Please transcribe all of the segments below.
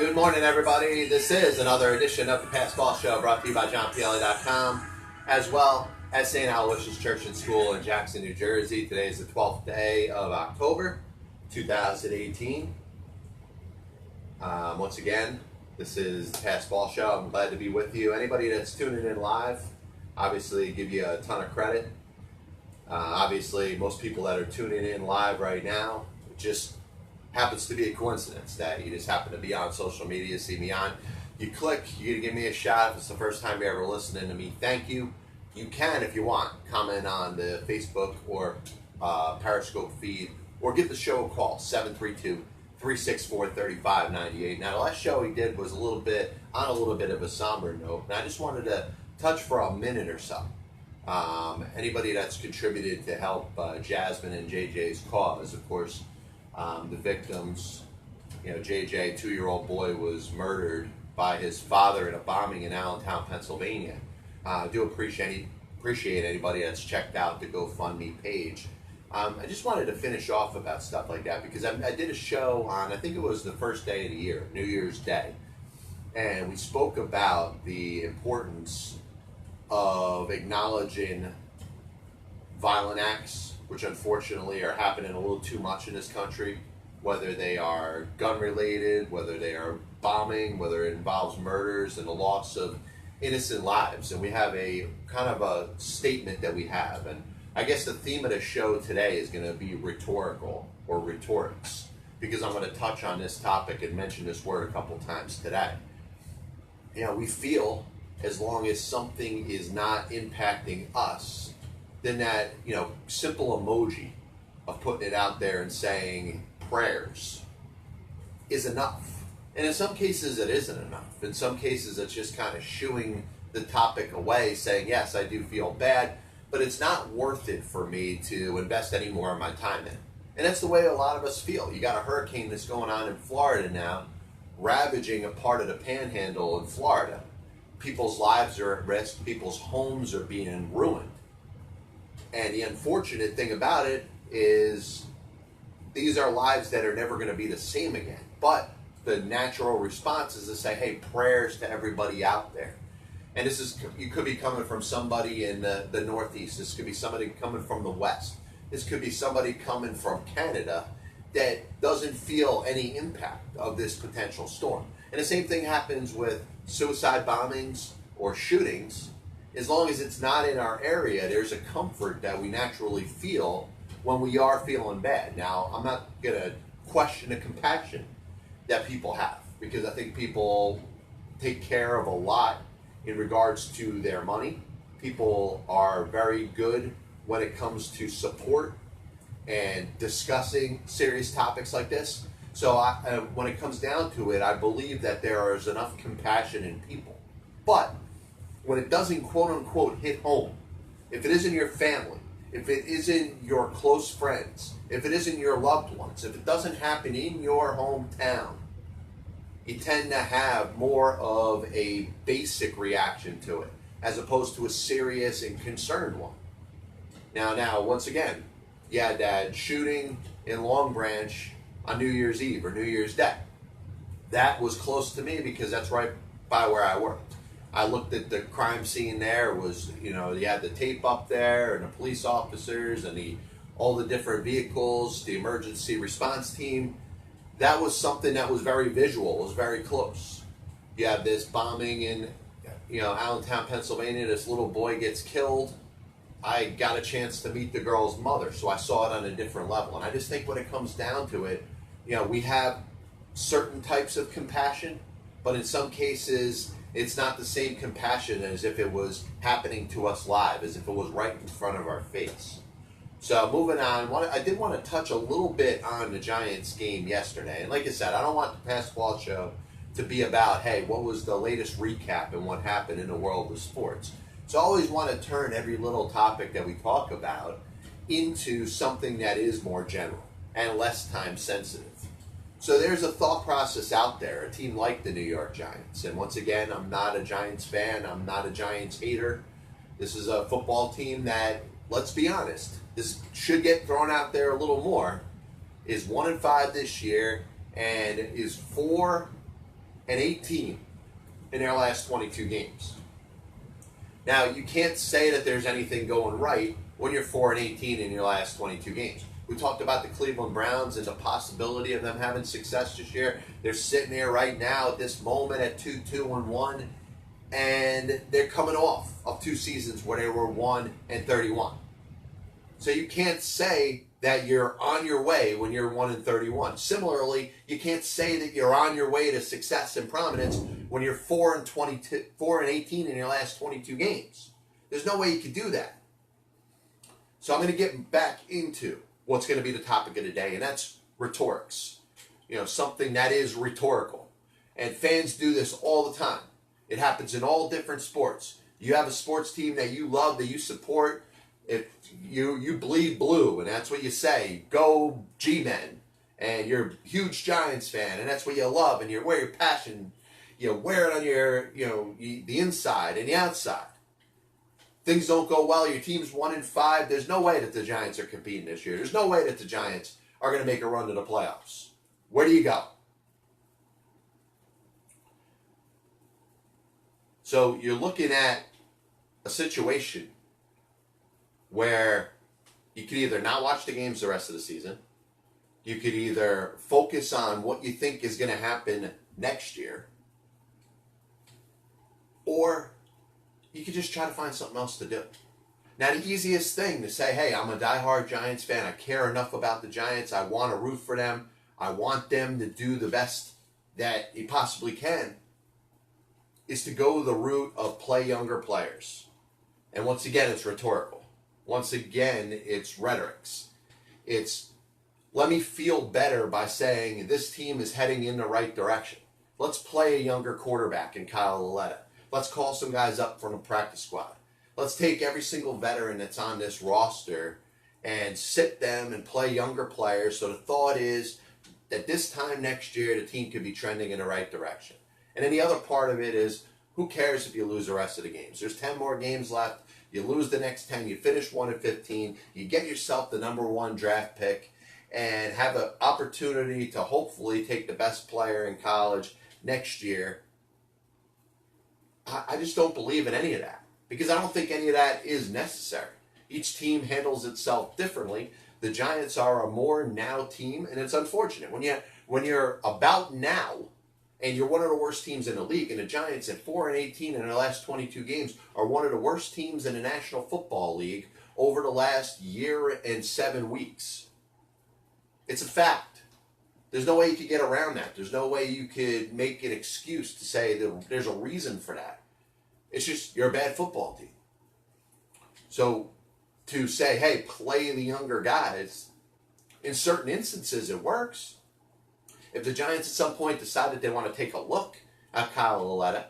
Good morning, everybody. This is another edition of the Pascal Show brought to you by JohnPielli.com, as well as St. Aloysius Church and School in Jackson, New Jersey. Today is the 12th day of October, 2018. Once again, this is the Pascal Show. I'm glad to be with you. Anybody that's tuning in live, obviously give you a ton of credit. Obviously, most people that are tuning in live right now, it just happens to be a coincidence that you just happen to be on social media, see me on. You click, you give me a shot. If it's the first time you're ever listening to me, thank you. You can, if you want, comment on the Facebook or Periscope feed, or give the show a call, 732-364-3598. Now, the last show we did was a little bit of a somber note, and I just wanted to touch for a minute or so. Anybody that's contributed to help Jasmine and JJ's cause, of course, the victims, JJ, 2-year-old boy, was murdered by his father in a bombing in Allentown, Pennsylvania. I do appreciate anybody that's checked out the GoFundMe page. I just wanted to finish off about stuff like that because I did a show on, I think it was the first day of the year, New Year's Day, and we spoke about the importance of acknowledging violent acts, which unfortunately are happening a little too much in this country, whether they are gun-related, whether they are bombing, whether it involves murders and the loss of innocent lives. And we have a kind of a statement that we have. And I guess the theme of the show today is going to be rhetorical or rhetorics, because I'm going to touch on this topic and mention this word a couple times today. We feel as long as something is not impacting us, then that, simple emoji of putting it out there and saying prayers is enough. And in some cases it isn't enough. In some cases it's just kind of shooing the topic away, saying, yes, I do feel bad, but it's not worth it for me to invest any more of my time in. And that's the way a lot of us feel. You got a hurricane that's going on in Florida now, ravaging a part of the panhandle in Florida. People's lives are at risk. People's homes are being ruined. And the unfortunate thing about it is these are lives that are never going to be the same again. But the natural response is to say, hey, prayers to everybody out there. And you could be coming from somebody in the Northeast. This could be somebody coming from the West. This could be somebody coming from Canada that doesn't feel any impact of this potential storm. And the same thing happens with suicide bombings or shootings. As long as it's not in our area, there's a comfort that we naturally feel when we are feeling bad. Now, I'm not going to question the compassion that people have, because I think people take care of a lot in regards to their money. People are very good when it comes to support and discussing serious topics like this. So when it comes down to it, I believe that there is enough compassion in people. But when it doesn't quote-unquote hit home, if it isn't your family, if it isn't your close friends, if it isn't your loved ones, if it doesn't happen in your hometown, you tend to have more of a basic reaction to it, as opposed to a serious and concerned one. Now, once again, you had that shooting in Long Branch on New Year's Eve or New Year's Day. That was close to me because that's right by where I worked. I looked at the crime scene there. You had the tape up there and the police officers and all the different vehicles, the emergency response team. That was something that was very visual. It was very close. You have this bombing in, Allentown, Pennsylvania. This little boy gets killed. I got a chance to meet the girl's mother, so I saw it on a different level. And I just think when it comes down to it, we have certain types of compassion, but in some cases, it's not the same compassion as if it was happening to us live, as if it was right in front of our face. So moving on, I did want to touch a little bit on the Giants game yesterday. And like I said, I don't want the Pascal Show to be about, hey, what was the latest recap and what happened in the world of sports. So I always want to turn every little topic that we talk about into something that is more general and less time sensitive. So there's a thought process out there, a team like the New York Giants. And once again, I'm not a Giants fan. I'm not a Giants hater. This is a football team that, let's be honest, this should get thrown out there a little more, is 1-5 this year and is 4 and 18 in their last 22 games. Now, you can't say that there's anything going right when you're 4 and 18 in your last 22 games. We talked about the Cleveland Browns and the possibility of them having success this year. They're sitting there right now at this moment at 2-2-1, and they're coming off of 2 seasons where they were 1 and 31. So you can't say that you're on your way when you're 1 and 31. Similarly, you can't say that you're on your way to success and prominence when you're 4 and 18 in your last 22 games. There's no way you can do that. So I'm going to get back into what's going to be the topic of the day, and that's rhetorics. Something that is rhetorical. And fans do this all the time. It happens in all different sports. You have a sports team that you love, that you support. If you bleed blue, and that's what you say, go G-Men, and you're a huge Giants fan, and that's what you love, and you wear your passion, you wear it on your, the inside and the outside. Things don't go well, your team's 1 and 5, there's no way that the Giants are competing this year. There's no way that the Giants are going to make a run to the playoffs. Where do you go? So you're looking at a situation where you could either not watch the games the rest of the season, you could either focus on what you think is going to happen next year, or you could just try to find something else to do. Now, the easiest thing to say, hey, I'm a diehard Giants fan, I care enough about the Giants, I want to root for them, I want them to do the best that they possibly can, is to go the route of play younger players. And once again, it's rhetorical. Once again, it's rhetorics. It's, let me feel better by saying this team is heading in the right direction. Let's play a younger quarterback in Kyle Lauletta. Let's call some guys up from the practice squad. Let's take every single veteran that's on this roster and sit them and play younger players. So the thought is that this time next year, the team could be trending in the right direction. And then the other part of it is, who cares if you lose the rest of the games? There's 10 more games left. You lose the next 10, you finish 1 and 15, you get yourself the number 1 draft pick and have an opportunity to hopefully take the best player in college next year. I just don't believe in any of that, because I don't think any of that is necessary. Each team handles itself differently. The Giants are a more now team, and it's unfortunate. When you're about now, and you're one of the worst teams in the league, and the Giants at 4 and 18 in their last 22 games are one of the worst teams in the National Football League over the last year and 7 weeks. It's a fact. There's no way you could get around that. There's no way you could make an excuse to say that there's a reason for that. It's just, you're a bad football team. So to say, hey, play the younger guys, in certain instances it works. If the Giants at some point decided they want to take a look at Kyle Lauletta,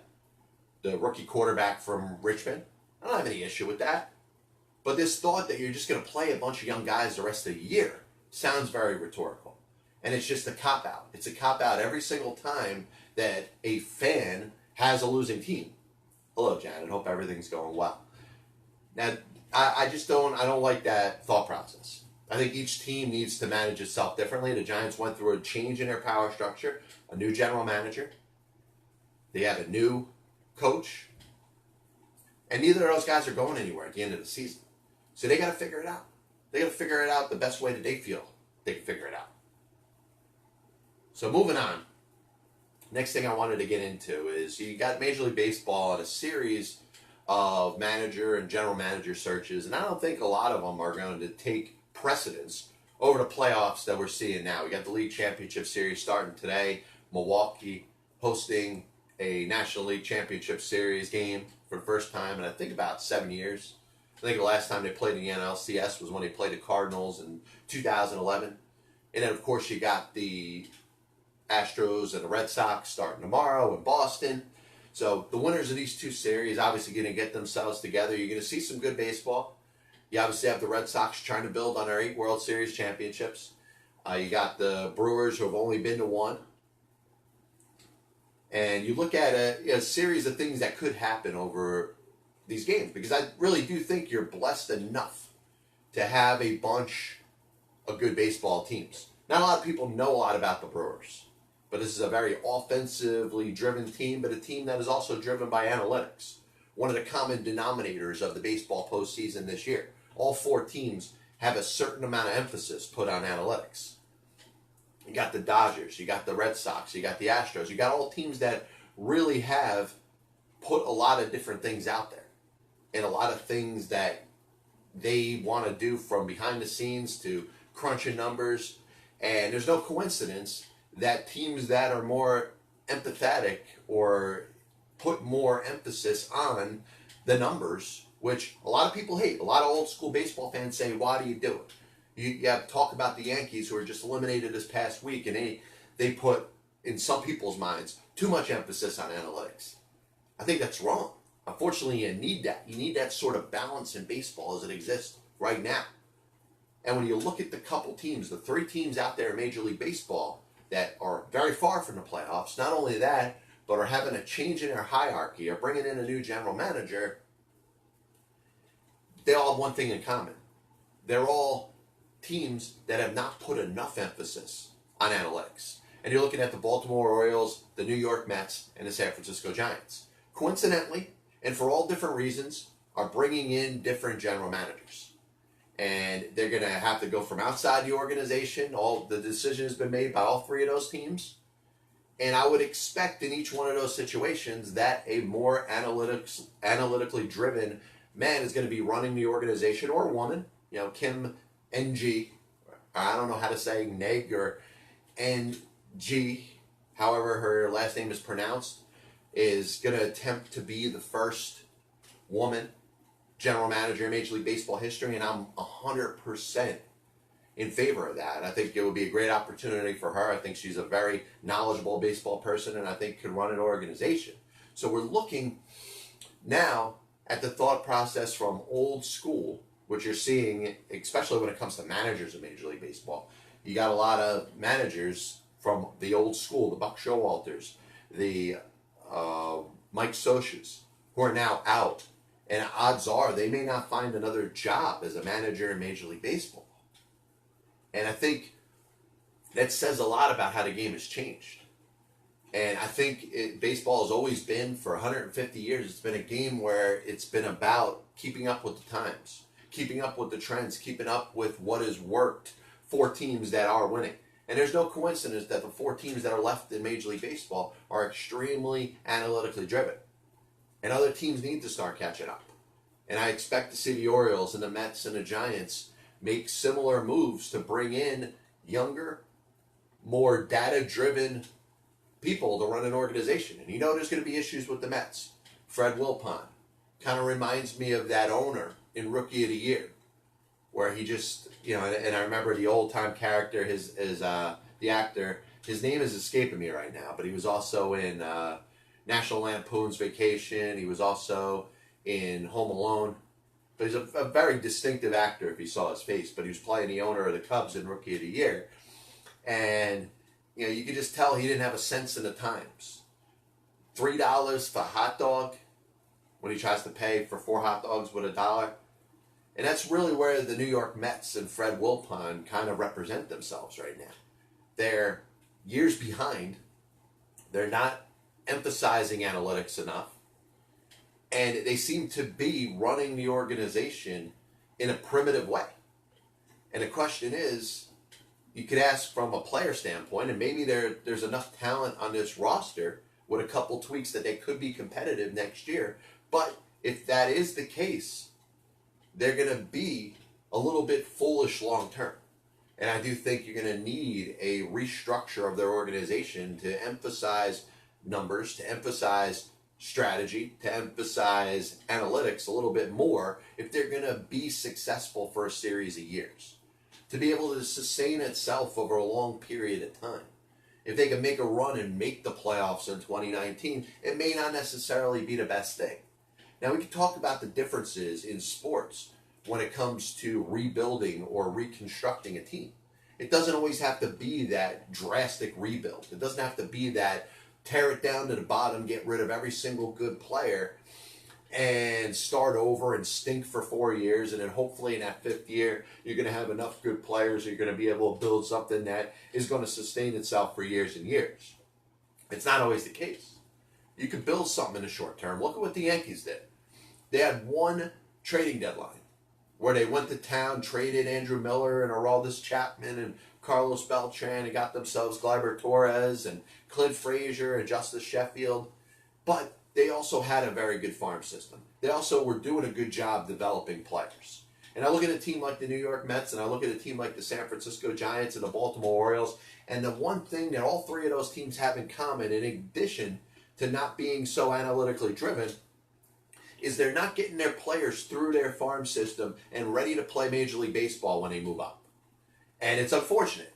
the rookie quarterback from Richmond, I don't have any issue with that. But this thought that you're just going to play a bunch of young guys the rest of the year sounds very rhetorical. And it's just a cop-out. It's a cop-out every single time that a fan has a losing team. Hello, Janet. Hope everything's going well. Now, I don't like that thought process. I think each team needs to manage itself differently. The Giants went through a change in their power structure, a new general manager. They have a new coach. And neither of those guys are going anywhere at the end of the season. So they got to figure it out. They got to figure it out the best way that they feel they can figure it out. So moving on. Next thing I wanted to get into is you got Major League Baseball and a series of manager and general manager searches. And I don't think a lot of them are going to take precedence over the playoffs that we're seeing now. We got the League Championship Series starting today. Milwaukee hosting a National League Championship Series game for the first time in I think about 7 years. I think the last time they played in the NLCS was when they played the Cardinals in 2011. And then of course you got the Astros and the Red Sox starting tomorrow in Boston. So the winners of these 2 series obviously going to get themselves together. You're going to see some good baseball. You obviously have the Red Sox trying to build on their 8 World Series championships. You got the Brewers, who have only been to 1. And you look at a series of things that could happen over these games, because I really do think you're blessed enough to have a bunch of good baseball teams. Not a lot of people know a lot about the Brewers. but this is a very offensively driven team, but a team that is also driven by analytics. One of the common denominators of the baseball postseason this year. All four teams have a certain amount of emphasis put on analytics. You got the Dodgers, you got the Red Sox, you got the Astros, you got all teams that really have put a lot of different things out there and a lot of things that they want to do from behind the scenes to crunching numbers. And there's no coincidence that teams that are more empathetic or put more emphasis on the numbers, which a lot of people hate. A lot of old school baseball fans say, why do you do it? You have talk about the Yankees who were just eliminated this past week, and they put, in some people's minds, too much emphasis on analytics. I think that's wrong. Unfortunately, you need that. You need that sort of balance in baseball as it exists right now. And when you look at the couple teams, the three teams out there in Major League Baseball that are very far from the playoffs, not only that, but are having a change in their hierarchy, are bringing in a new general manager, they all have one thing in common. They're all teams that have not put enough emphasis on analytics. And you're looking at the Baltimore Orioles, the New York Mets, and the San Francisco Giants. Coincidentally, and for all different reasons, are bringing in different general managers. And they're going to have to go from outside the organization. All the decision has been made by all three of those teams. And I would expect in each one of those situations that a more analytically driven man is going to be running the organization, or woman. You know, Kim NG, I don't know how to say Neg or NG, however her last name is pronounced, is going to attempt to be the first woman general manager in Major League Baseball history, and I'm 100% in favor of that. I think it would be a great opportunity for her. I think she's a very knowledgeable baseball person, and I think could run an organization. So we're looking now at the thought process from old school, which you're seeing, especially when it comes to managers in Major League Baseball. You got a lot of managers from the old school, the Buck Showalters, the Mike Sochas, who are now out. And odds are they may not find another job as a manager in Major League Baseball. And I think that says a lot about how the game has changed. And I think baseball has always been, for 150 years, it's been a game where it's been about keeping up with the times, keeping up with the trends, keeping up with what has worked for teams that are winning. And there's no coincidence that the four teams that are left in Major League Baseball are extremely analytically driven. And other teams need to start catching up. And I expect to see the Orioles and the Mets and the Giants make similar moves to bring in younger, more data-driven people to run an organization. And you know there's going to be issues with the Mets. Fred Wilpon kind of reminds me of that owner in Rookie of the Year, where he just, you know, and I remember the old-time character, the actor, his name is escaping me right now, but he was also in National Lampoon's Vacation. He was also in Home Alone. But he's a very distinctive actor if you saw his face. But he was playing the owner of the Cubs in Rookie of the Year. And, you know, you could just tell he didn't have a sense of the times. $3 for a hot dog when he tries to pay for 4 hot dogs with $1. And that's really where the New York Mets and Fred Wilpon kind of represent themselves right now. They're years behind. They're not emphasizing analytics enough. And they seem to be running the organization in a primitive way. And the question is, you could ask from a player standpoint, and maybe there's enough talent on this roster with a couple tweaks that they could be competitive next year. But if that is the case, they're going to be a little bit foolish long term. And I do think you're going to need a restructure of their organization to emphasize numbers, to emphasize strategy, to emphasize analytics a little bit more if they're going to be successful for a series of years. To be able to sustain itself over a long period of time. If they can make a run and make the playoffs in 2019, it may not necessarily be the best thing. Now, we can talk about the differences in sports when it comes to rebuilding or reconstructing a team. It doesn't always have to be that drastic rebuild. It doesn't have to be that tear it down to the bottom, get rid of every single good player, and start over and stink for 4 years, and then hopefully in that 5th year, you're going to have enough good players, you're going to be able to build something that is going to sustain itself for years and years. It's not always the case. You can build something in the short term. Look at what the Yankees did. They had one trading deadline where they went to town, traded Andrew Miller and Aroldis Chapman and Carlos Beltran and got themselves Gleyber Torres and Clint Frazier and Justice Sheffield. But they also had a very good farm system. They also were doing a good job developing players. And I look at a team like the New York Mets, and I look at a team like the San Francisco Giants and the Baltimore Orioles, and the one thing that all three of those teams have in common, in addition to not being so analytically driven, is they're not getting their players through their farm system and ready to play Major League Baseball when they move up. And it's unfortunate,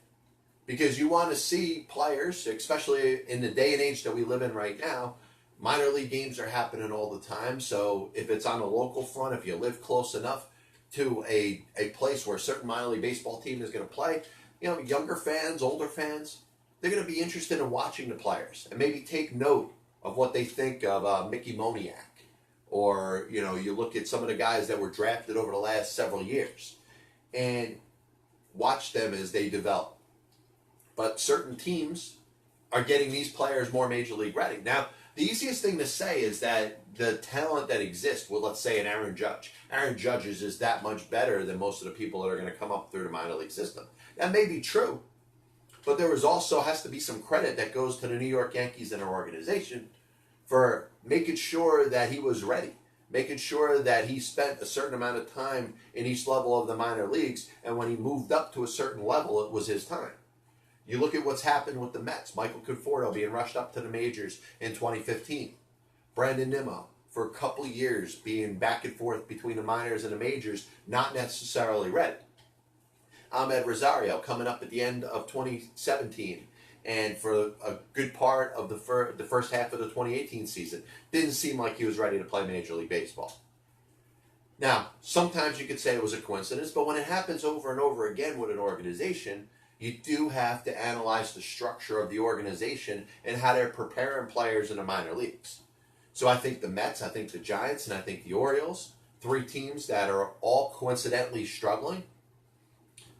because you want to see players, especially in the day and age that we live in right now. Minor league games are happening all the time, so if it's on the local front, if you live close enough to a place where a certain minor league baseball team is going to play, younger fans, older fans, they're going to be interested in watching the players and maybe take note of what they think of Mickey Moniak. Or, you look at some of the guys that were drafted over the last several years and watch them as they develop. But certain teams are getting these players more Major League ready. Now, the easiest thing to say is that the talent that exists, well, let's say an Aaron Judge. Aaron Judge is just that much better than most of the people that are going to come up through the minor league system. That may be true, but there has to be some credit that goes to the New York Yankees and their organization for making sure that he was ready, making sure that he spent a certain amount of time in each level of the minor leagues, and when he moved up to a certain level, it was his time. You look at what's happened with the Mets. Michael Conforto being rushed up to the majors in 2015. Brandon Nimmo, for a couple years, being back and forth between the minors and the majors, not necessarily ready. Ahmed Rosario coming up at the end of 2017, and for a good part of the first half of the 2018 season, didn't seem like he was ready to play Major League Baseball. Now, sometimes you could say it was a coincidence, but when it happens over and over again with an organization, you do have to analyze the structure of the organization and how they're preparing players in the minor leagues. So I think the Mets, I think the Giants, and I think the Orioles, three teams that are all coincidentally struggling,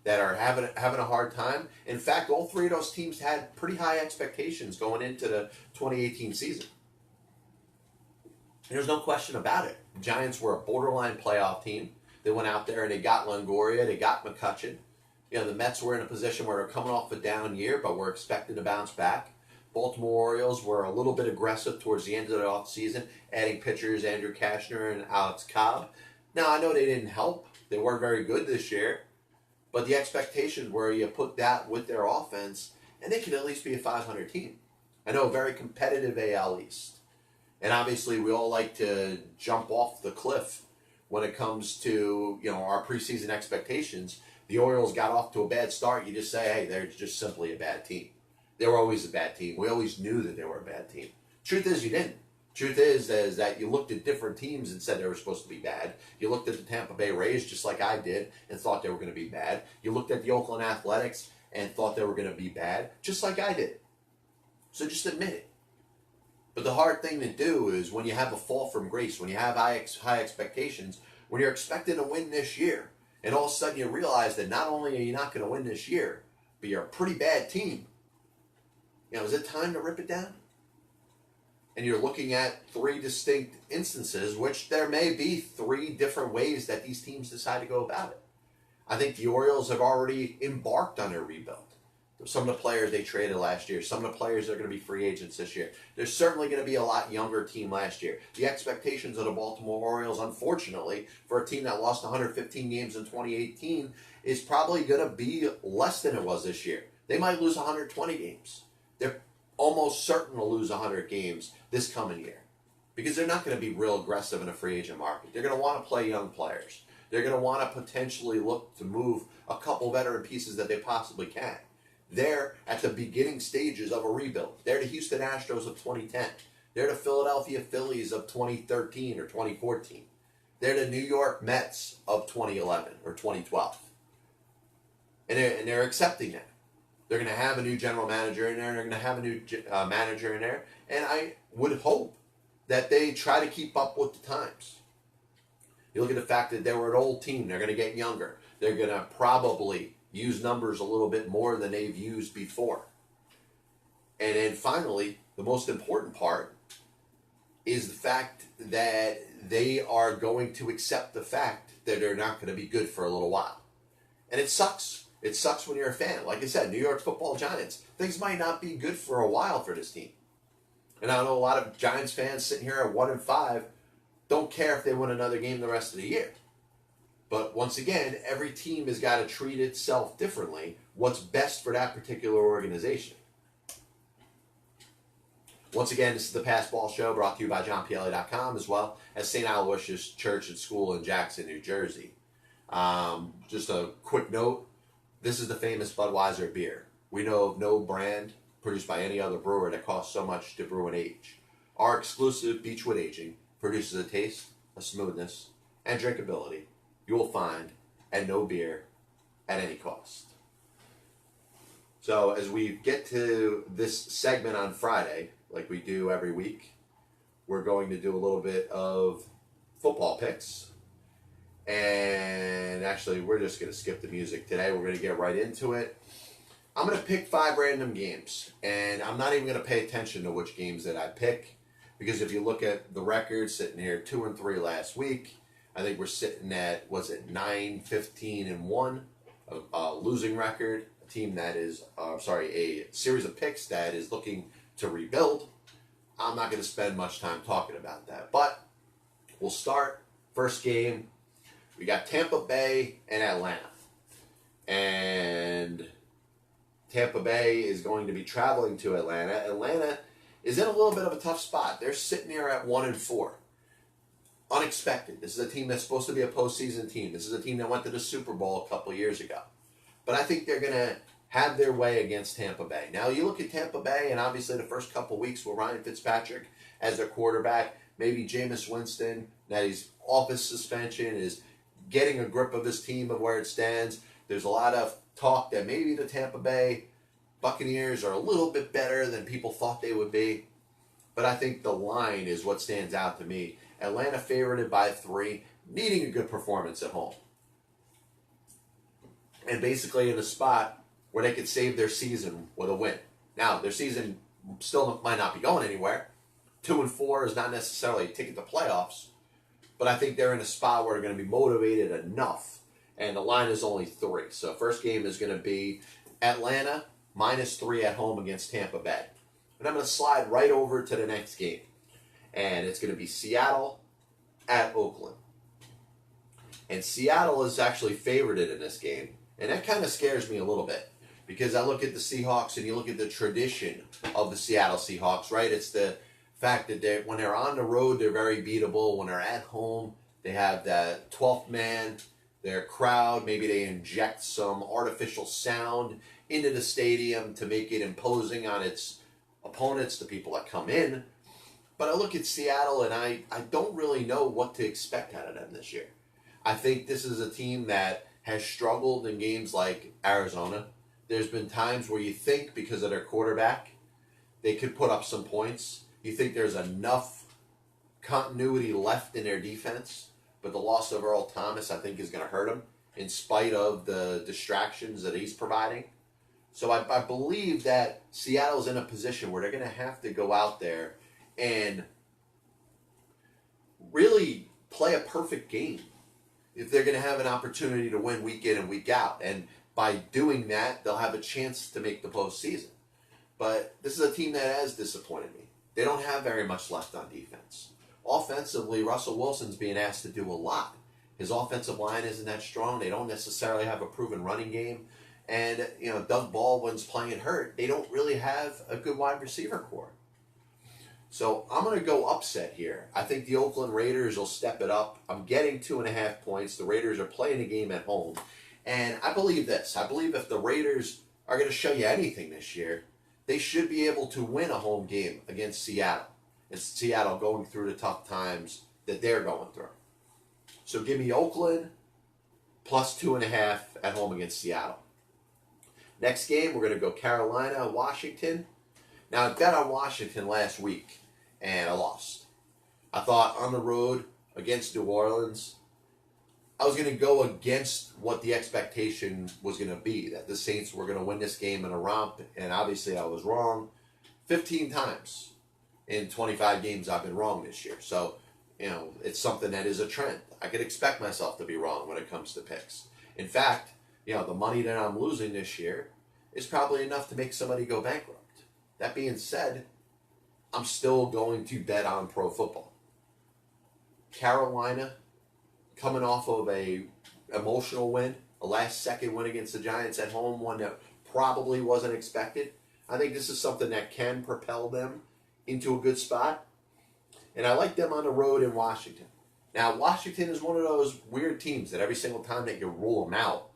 that are having a hard time. In fact, all three of those teams had pretty high expectations going into the 2018 season. There's no question about it. The Giants were a borderline playoff team. They went out there and they got Longoria, they got McCutchen. The Mets were in a position where they're coming off a down year, but we're expected to bounce back. Baltimore Orioles were a little bit aggressive towards the end of the offseason, adding pitchers Andrew Kashner and Alex Cobb. Now, I know they didn't help. They weren't very good this year. But the expectations were you put that with their offense, and they could at least be a 500 team. I know, a very competitive AL East. And obviously, we all like to jump off the cliff when it comes to our preseason expectations. The Orioles got off to a bad start. You just say, hey, they're just simply a bad team. They were always a bad team. We always knew that they were a bad team. Truth is, you didn't. Truth is that you looked at different teams and said they were supposed to be bad. You looked at the Tampa Bay Rays, just like I did, and thought they were going to be bad. You looked at the Oakland Athletics and thought they were going to be bad, just like I did. So just admit it. But the hard thing to do is when you have a fall from grace, when you have high expectations, when you're expected to win this year, and all of a sudden you realize that not only are you not going to win this year, but you're a pretty bad team. Is it time to rip it down? And you're looking at three distinct instances, which there may be three different ways that these teams decide to go about it. I think the Orioles have already embarked on their rebuild. Some of the players they traded last year, some of the players that are going to be free agents this year. There's certainly going to be a lot younger team last year. The expectations of the Baltimore Orioles, unfortunately, for a team that lost 115 games in 2018, is probably going to be less than it was this year. They might lose 120 games. They're almost certain to lose 100 games this coming year because they're not going to be real aggressive in a free agent market. They're going to want to play young players. They're going to want to potentially look to move a couple veteran pieces that they possibly can. They're at the beginning stages of a rebuild. They're the Houston Astros of 2010. They're the Philadelphia Phillies of 2013 or 2014. They're the New York Mets of 2011 or 2012. And they're accepting that. They're going to have a new general manager in there. They're going to have a new manager in there. And I would hope that they try to keep up with the times. You look at the fact that they were an old team. They're going to get younger. They're going to probably use numbers a little bit more than they've used before. And then finally, the most important part is the fact that they are going to accept the fact that they're not going to be good for a little while. And it sucks. It sucks when you're a fan. Like I said, New York Football Giants, things might not be good for a while for this team. And I know a lot of Giants fans sitting here at 1-5 don't care if they win another game the rest of the year. But once again, every team has got to treat itself differently. What's best for that particular organization? Once again, this is the Pass Ball Show, brought to you by JohnPielli.com, as well as St. Aloysius Church and School in Jackson, New Jersey. Just a quick note, this is the famous Budweiser beer. We know of no brand produced by any other brewer that costs so much to brew and age. Our exclusive Beechwood aging produces a taste, a smoothness, and drinkability you will find at no beer at any cost. So as we get to this segment on Friday, like we do every week, we're going to do a little bit of football picks. And actually, we're just going to skip the music today. We're going to get right into it. I'm going to pick 5 random games. And I'm not even going to pay attention to which games that I pick. Because if you look at the record, sitting here 2-3 last week, I think we're sitting at, 9-15-1, a losing record. A team that is, a series of picks that is looking to rebuild. I'm not going to spend much time talking about that. But we'll start. First game, we got Tampa Bay and Atlanta. And Tampa Bay is going to be traveling to Atlanta. Atlanta is in a little bit of a tough spot. They're sitting here at 1-4. Unexpected. This is a team that's supposed to be a postseason team. This is a team that went to the Super Bowl a couple years ago. But I think they're going to have their way against Tampa Bay. Now, you look at Tampa Bay, and obviously the first couple weeks with Ryan Fitzpatrick as their quarterback, maybe Jameis Winston, now he's off his suspension, is getting a grip of his team of where it stands. There's a lot of talk that maybe the Tampa Bay Buccaneers are a little bit better than people thought they would be. But I think the line is what stands out to me. Atlanta favored by 3, needing a good performance at home. And basically in a spot where they could save their season with a win. Now, their season still might not be going anywhere. 2-4 is not necessarily a ticket to playoffs. But I think they're in a spot where they're going to be motivated enough. And the line is only 3. So first game is going to be Atlanta -3 at home against Tampa Bay. And I'm going to slide right over to the next game. And it's going to be Seattle at Oakland. And Seattle is actually favored in this game. And that kind of scares me a little bit. Because I look at the Seahawks and you look at the tradition of the Seattle Seahawks, right? It's the fact that when they're on the road, they're very beatable. When they're at home, they have that 12th man, their crowd. Maybe they inject some artificial sound into the stadium to make it imposing on its opponents, the people that come in. But I look at Seattle and I don't really know what to expect out of them this year. I think this is a team that has struggled in games like Arizona. There's been times where you think because of their quarterback, they could put up some points. You think there's enough continuity left in their defense, but the loss of Earl Thomas, I think, is going to hurt them in spite of the distractions that he's providing. So I believe that Seattle's in a position where they're going to have to go out there and really play a perfect game if they're going to have an opportunity to win week in and week out. And by doing that, they'll have a chance to make the postseason. But this is a team that has disappointed me. They don't have very much left on defense. Offensively, Russell Wilson's being asked to do a lot. His offensive line isn't that strong. They don't necessarily have a proven running game. And, Doug Baldwin's playing hurt. They don't really have a good wide receiver core. So I'm going to go upset here. I think the Oakland Raiders will step it up. I'm getting 2.5 points. The Raiders are playing a game at home. And I believe this. I believe if the Raiders are going to show you anything this year, they should be able to win a home game against Seattle. It's Seattle going through the tough times that they're going through. So give me Oakland plus 2.5 at home against Seattle. Next game, we're going to go Carolina, Washington. Now, I bet on Washington last week, and I lost. I thought on the road against New Orleans, I was going to go against what the expectation was going to be, that the Saints were going to win this game in a romp, and obviously I was wrong. 15 times in 25 games I've been wrong this year. So, it's something that is a trend. I could expect myself to be wrong when it comes to picks. In fact, the money that I'm losing this year is probably enough to make somebody go bankrupt. That being said, I'm still going to bet on pro football. Carolina, coming off of a emotional win, a last-second win against the Giants at home, one that probably wasn't expected. I think this is something that can propel them into a good spot. And I like them on the road in Washington. Now, Washington is one of those weird teams that every single time that you rule them out,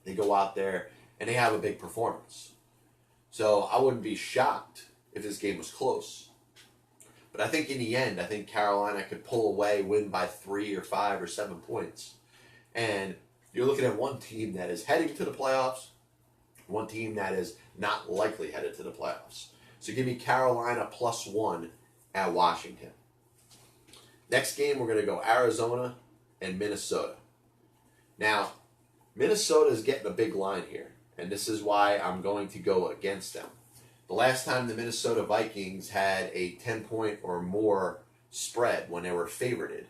they go out there and they have a big performance. So I wouldn't be shocked if this game was close. But I think in the end, I think Carolina could pull away, win by 3 or 5 or 7 points. And you're looking at one team that is heading to the playoffs, one team that is not likely headed to the playoffs. So give me Carolina +1 at Washington. Next game, we're going to go Arizona and Minnesota. Now, Minnesota is getting a big line here, and this is why I'm going to go against them. The last time the Minnesota Vikings had a 10-point or more spread when they were favorited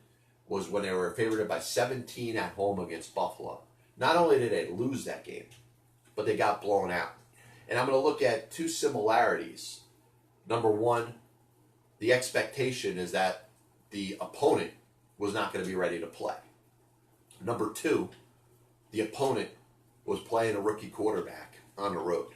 was when they were favored by 17 at home against Buffalo. Not only did they lose that game, but they got blown out. And I'm going to look at 2 similarities. Number one, the expectation is that the opponent was not going to be ready to play. Number 2, the opponent was playing a rookie quarterback on the road.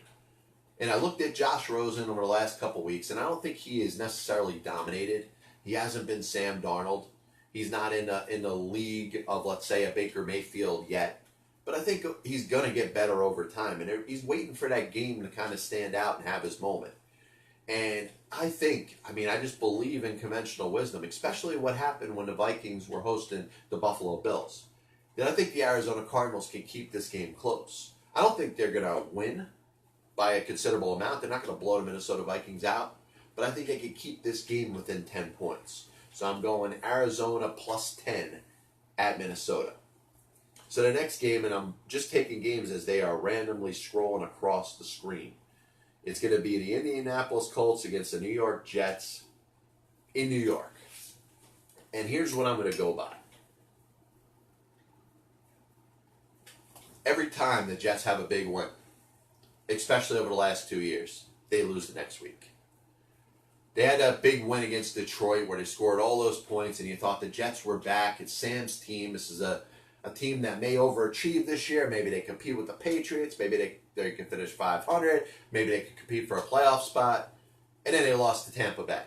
And I looked at Josh Rosen over the last couple weeks, and I don't think he is necessarily dominated. He hasn't been Sam Darnold. He's not in the league of, let's say, a Baker Mayfield yet. But I think he's going to get better over time. And he's waiting for that game to kind of stand out and have his moment. And I just believe in conventional wisdom, especially what happened when the Vikings were hosting the Buffalo Bills. That I think the Arizona Cardinals can keep this game close. I don't think they're going to win by a considerable amount. They're not going to blow the Minnesota Vikings out. But I think they can keep this game within 10 points. So I'm going Arizona +10 at Minnesota. So the next game, and I'm just taking games as they are randomly scrolling across the screen. It's going to be the Indianapolis Colts against the New York Jets in New York. And here's what I'm going to go by. Every time the Jets have a big win, especially over the last 2 years, they lose the next week. They had a big win against Detroit where they scored all those points, and you thought the Jets were back. It's Sam's team. This is a team that may overachieve this year. Maybe they compete with the Patriots. Maybe they can finish 500. Maybe they can compete for a playoff spot. And then they lost to Tampa Bay.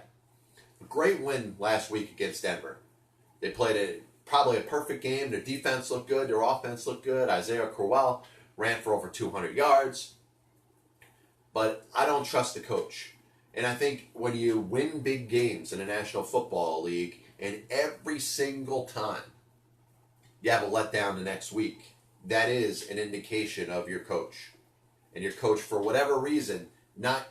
A great win last week against Denver. They played probably a perfect game. Their defense looked good. Their offense looked good. Isaiah Crowell ran for over 200 yards. But I don't trust the coach. And I think when you win big games in the National Football League, and every single time you have a letdown the next week, that is an indication of your coach. And your coach, for whatever reason, not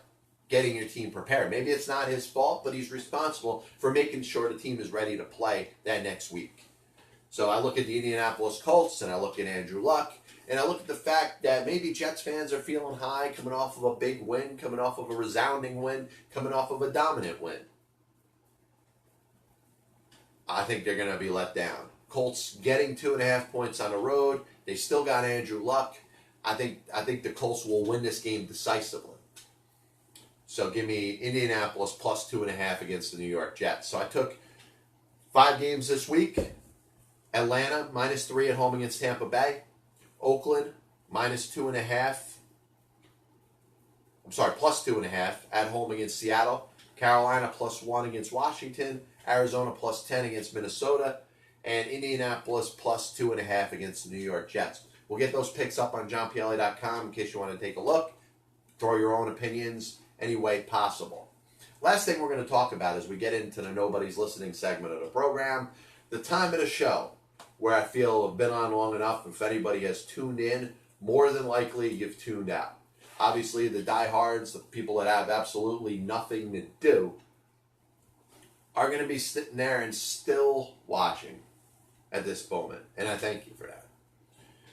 getting your team prepared. Maybe it's not his fault, but he's responsible for making sure the team is ready to play that next week. So I look at the Indianapolis Colts, and I look at Andrew Luck, and I look at the fact that maybe Jets fans are feeling high, coming off of a big win, coming off of a resounding win, coming off of a dominant win. I think they're going to be let down. Colts getting 2.5 points on the road. They still got Andrew Luck. I think the Colts will win this game decisively. So give me Indianapolis +2.5 against the New York Jets. So I took 5 games this week. Atlanta -3 at home against Tampa Bay. Oakland -2.5. +2.5 at home against Seattle. Carolina +1 against Washington. Arizona +10 against Minnesota. And Indianapolis +2.5 against the New York Jets. We'll get those picks up on johnpielli.com in case you want to take a look. Throw your own opinions any way possible. Last thing we're going to talk about as we get into the Nobody's Listening segment of the program, the time of the show, where I feel I've been on long enough. If anybody has tuned in, more than likely you've tuned out. Obviously, the diehards, the people that have absolutely nothing to do, are going to be sitting there and still watching at this moment. And I thank you for that.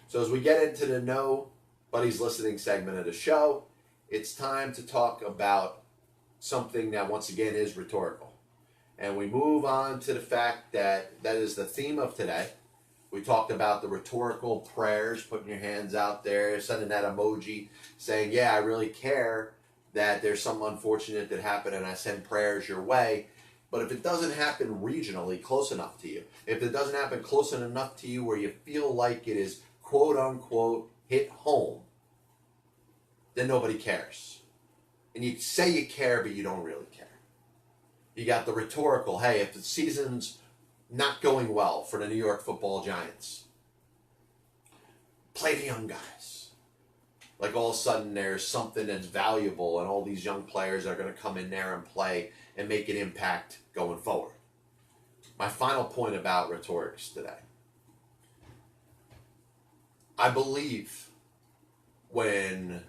So as we get into the Nobody's Listening segment of the show, it's time to talk about something that once again is rhetorical. And we move on to the fact that that is the theme of today. We talked about the rhetorical prayers, putting your hands out there, sending that emoji, saying, yeah, I really care that there's something unfortunate that happened and I send prayers your way. But if it doesn't happen regionally close enough to you, if it doesn't happen close enough to you where you feel like it is quote unquote hit home, then nobody cares. And you say you care, but you don't really care. You got the rhetorical, hey, if the season's not going well for the New York Football Giants, play the young guys. Like all of a sudden there's something that's valuable and all these young players are going to come in there and play and make an impact going forward. My final point about rhetorics today. I believe when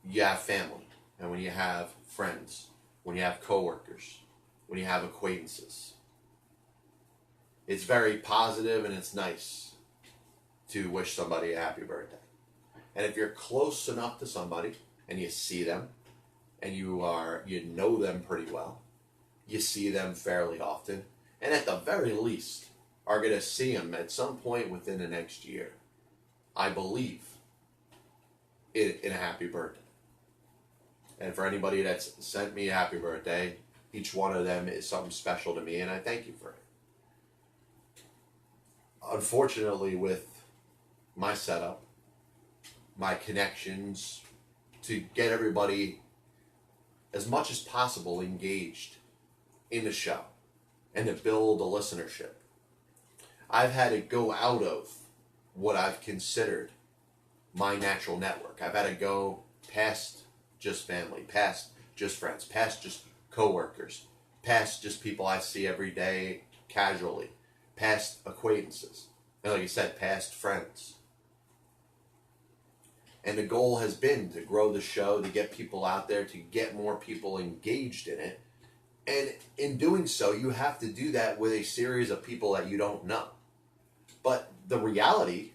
you have family and when you have friends, when you have coworkers, when you have acquaintances, it's very positive and it's nice to wish somebody a happy birthday. And if you're close enough to somebody and you see them and you know them pretty well, you see them fairly often, and at the very least are going to see them at some point within the next year, I believe in a happy birthday. And for anybody that's sent me a happy birthday, each one of them is something special to me, and I thank you for it. Unfortunately, with my setup, my connections, to get everybody as much as possible engaged in the show and to build a listenership, I've had to go out of what I've considered my natural network. I've had to go past just family, past just friends, past just coworkers, past just people I see every day casually, past acquaintances, and like you said, past friends. And the goal has been to grow the show, to get people out there, to get more people engaged in it. And in doing so, you have to do that with a series of people that you don't know. But the reality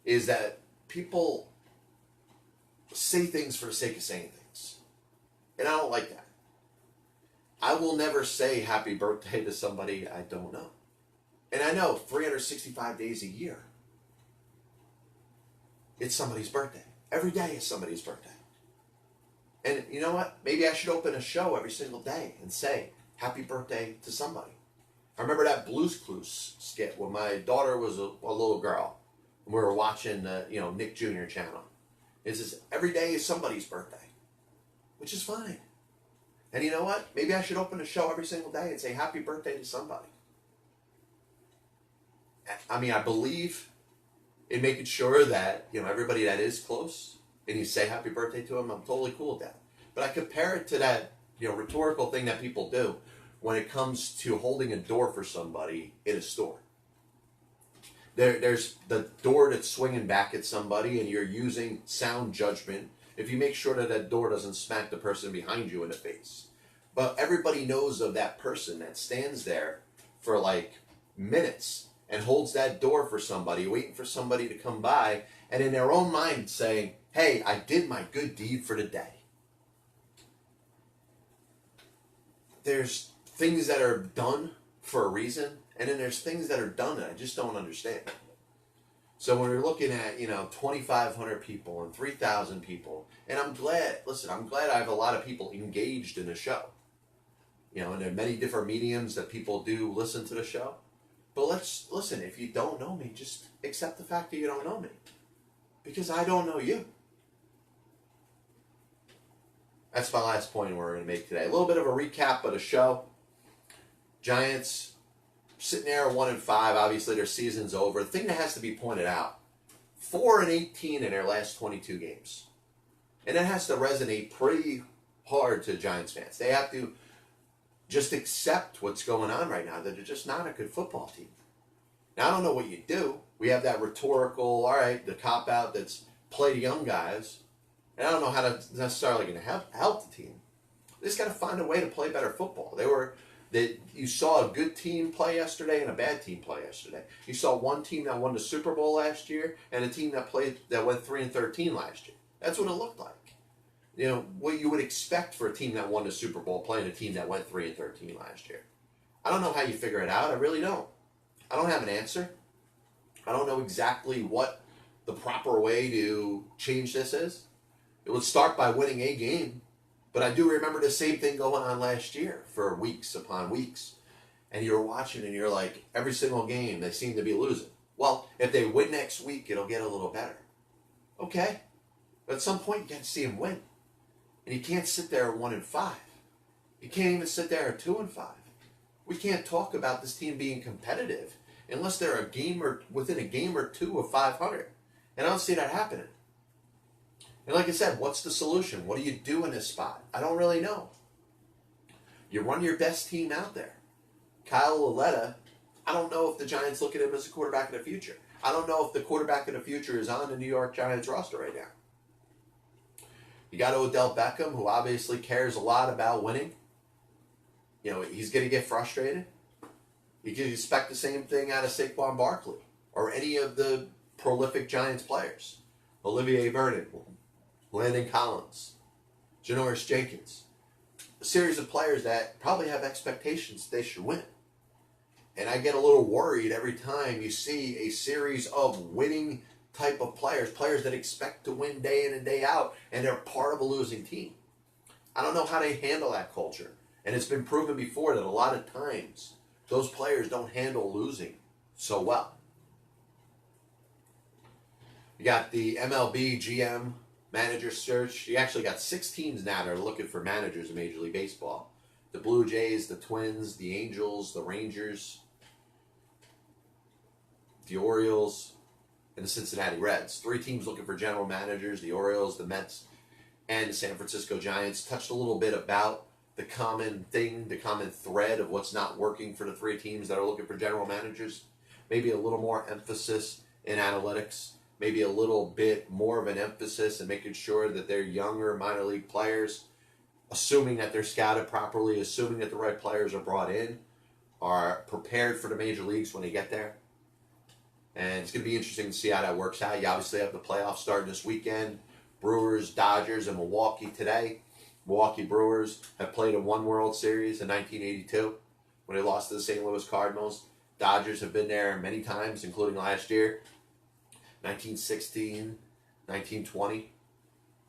is that people say things for the sake of saying things. And I don't like that. I will never say happy birthday to somebody I don't know. And I know 365 days a year, it's somebody's birthday. Every day is somebody's birthday. And you know what? Maybe I should open a show every single day and say happy birthday to somebody. I remember that Blue's Clues skit when my daughter was a little girl. And we were watching the Nick Jr. channel. It says every day is somebody's birthday, which is fine. And you know what? Maybe I should open a show every single day and say happy birthday to somebody. I mean, I believe in making sure that everybody that is close and you say happy birthday to them, I'm totally cool with that. But I compare it to that rhetorical thing that people do when it comes to holding a door for somebody in a store. There's the door that's swinging back at somebody and you're using sound judgment if you make sure that that door doesn't smack the person behind you in the face. But everybody knows of that person that stands there for like minutes and holds that door for somebody, waiting for somebody to come by, and in their own mind saying, hey, I did my good deed for the day. There's things that are done for a reason, and then there's things that are done that I just don't understand. So when we're looking at, 2,500 people and 3,000 people, and I'm glad I have a lot of people engaged in the show. And there are many different mediums that people do listen to the show. But let's listen, if you don't know me, just accept the fact that you don't know me. Because I don't know you. That's my last point we're going to make today. A little bit of a recap of the show. Giants sitting there at 1-5. Obviously, their season's over. The thing that has to be pointed out, 4-18 in their last 22 games. And that has to resonate pretty hard to Giants fans. They have to just accept what's going on right now, that they're just not a good football team. Now, I don't know what you do. We have that rhetorical, all right, the cop-out that's play the young guys. And I don't know how that's necessarily going to help the team. They just got to find a way to play better football. You saw a good team play yesterday and a bad team play yesterday. You saw one team that won the Super Bowl last year and a team that went 3-13 last year. That's what it looked like. You know, what you would expect for a team that won the Super Bowl playing a team that went 3-13 last year. I don't know how you figure it out. I really don't. I don't have an answer. I don't know exactly what the proper way to change this is. It would start by winning a game, but I do remember the same thing going on last year for weeks upon weeks. And you're watching and you're like, every single game they seem to be losing. Well, if they win next week, it'll get a little better. Okay. But at some point you got to see them win. And you can't sit there at 1-5. You can't even sit there at 2-5. We can't talk about this team being competitive unless they're a game or within a game or two of 500. And I don't see that happening. And like I said, what's the solution? What do you do in this spot? I don't really know. You run your best team out there. Kyle Lauletta, I don't know if the Giants look at him as a quarterback of the future. I don't know if the quarterback of the future is on the New York Giants roster right now. You got Odell Beckham, who obviously cares a lot about winning. You know, he's going to get frustrated. You can expect the same thing out of Saquon Barkley or any of the prolific Giants players. Olivier Vernon, Landon Collins, Janoris Jenkins. A series of players that probably have expectations they should win. And I get a little worried every time you see a series of winning type of players, players that expect to win day in and day out, and they're part of a losing team. I don't know how they handle that culture. And it's been proven before that a lot of times those players don't handle losing so well. You got the MLB GM manager search. You actually got 6 teams now that are looking for managers in Major League Baseball. The Blue Jays, the Twins, the Angels, the Rangers, the Orioles, and the Cincinnati Reds. 3 teams looking for general managers, the Orioles, the Mets, and the San Francisco Giants. Touched a little bit about the common thing, the common thread of what's not working for the 3 teams that are looking for general managers. Maybe a little more emphasis in analytics. Maybe a little bit more of an emphasis in making sure that they're younger minor league players, assuming that they're scouted properly, assuming that the right players are brought in, are prepared for the major leagues when they get there. And it's going to be interesting to see how that works out. You obviously have the playoffs starting this weekend. Brewers, Dodgers, and Milwaukee today. Milwaukee Brewers have played in one World Series in 1982 when they lost to the St. Louis Cardinals. Dodgers have been there many times, including last year. 1916, 1920,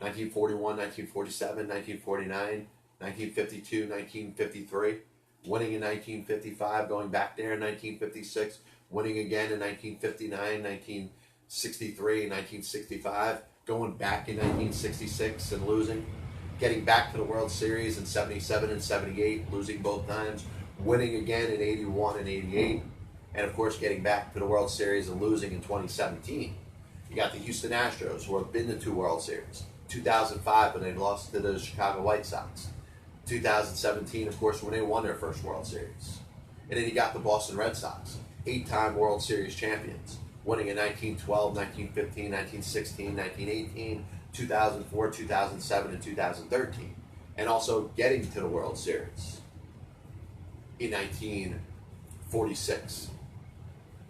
1941, 1947, 1949, 1952, 1953. Winning in 1955, going back there in 1956. Winning again in 1959, 1963, 1965, going back in 1966 and losing, getting back to the World Series in 77 and 78, losing both times, winning again in 81 and 88, and of course getting back to the World Series and losing in 2017. You got the Houston Astros, who have been to 2 World Series. 2005 when they lost to the Chicago White Sox. 2017, of course, when they won their first World Series. And then you got the Boston Red Sox, 8-time World Series champions, winning in 1912, 1915, 1916, 1918, 2004, 2007, and 2013. And also getting to the World Series in 1946,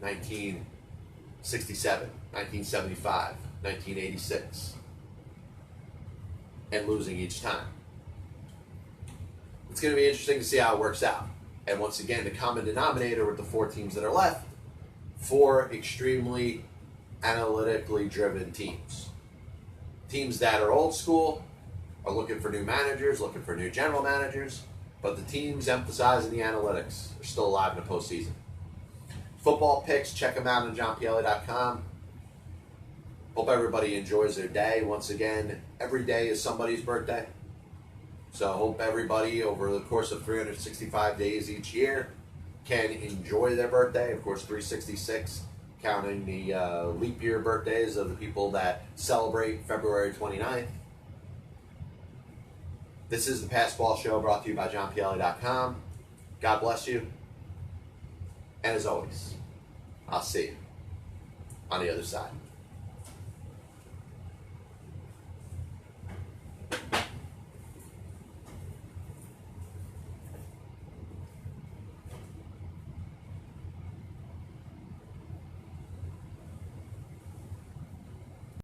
1967, 1975, 1986, and losing each time. It's going to be interesting to see how it works out. And once again, the common denominator with the 4 teams that are left, 4 extremely analytically driven teams. Teams that are old school, are looking for new managers, looking for new general managers, but the teams emphasizing the analytics are still alive in the postseason. Football picks, check them out on johnpielli.com. Hope everybody enjoys their day. Once again, every day is somebody's birthday. So I hope everybody over the course of 365 days each year can enjoy their birthday. Of course, 366, counting the leap year birthdays of the people that celebrate February 29th. This is the Passball Show brought to you by johnpielli.com. God bless you. And as always, I'll see you on the other side.